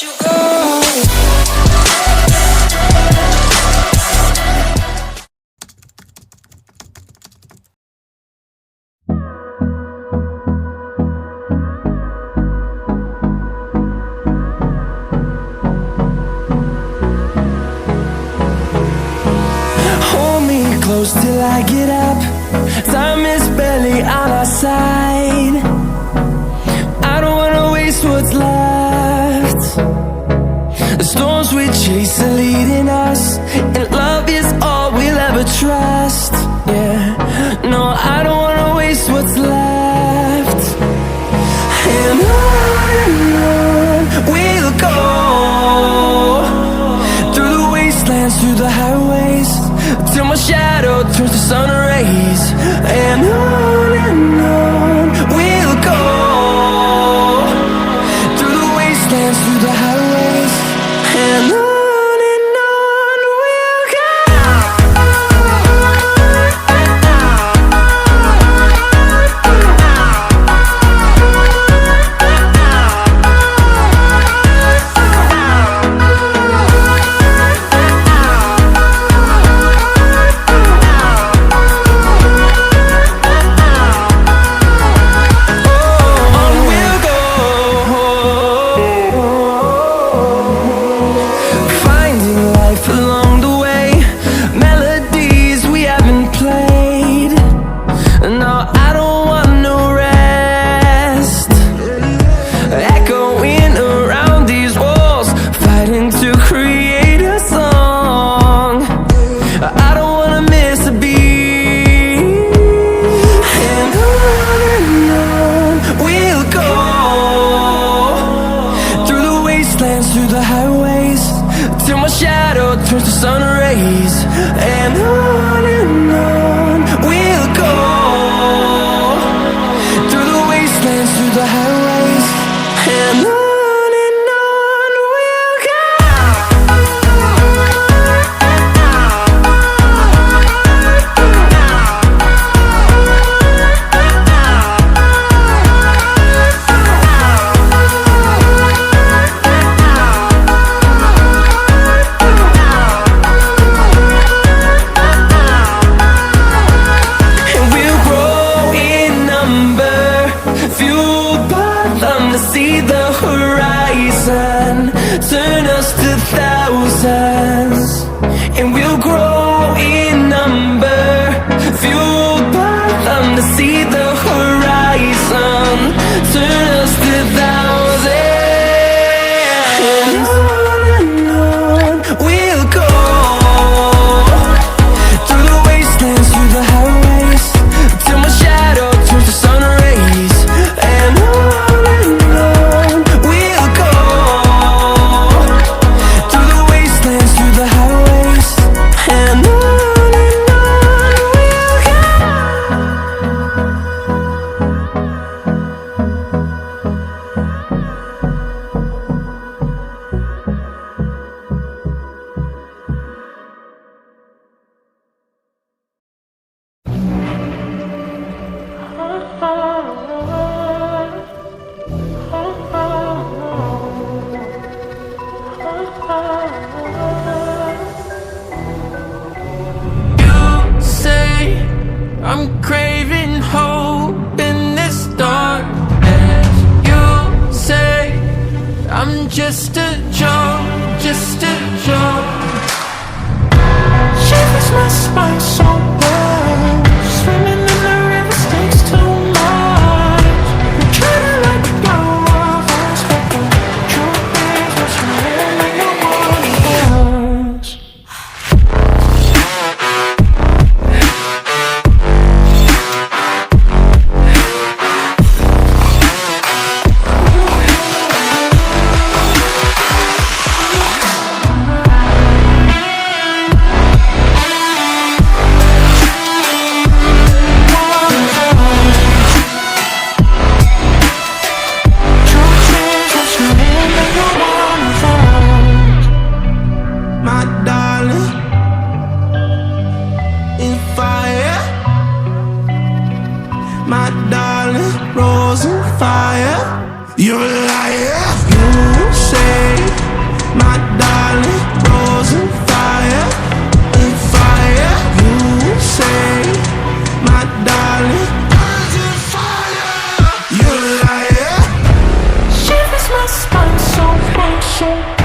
let you go. Close till I get up. Time is barely on our side. I don't wanna waste what's left. The storms we chase are leading us, and love is all we'll ever trust. Yeah, no, I don't wanna waste what's left. And on we'll go, through the wastelands, through the highways, till my shadow turns to sun rays. And on we'll go, through the wastelands, through the highways, and on we'll go. Through the highways, till my shadow turns to sun rays. And on we'll go, through the wastelands, through the highways, and on we'll go. See the horizon, turn us to thousands, and we'll grow in number, fueled by them. To see the horizon, turn us to thousands, and on we'll go, through the wastelands, through the highways, till my shadow turns to sun rays. And I'm craving hope in this darkness. You say I'm just a joke, just a joke. Shivers my spine so bad. Swimming in the river stinks too much. I'm trying to let go of us, but the truth is what's really your one of us. My darling, rose and fire. You're a liar. You say my darling. Rose and fire, and fire. You say, my darling. Rose and fire. You're a liar. Shivers my spine so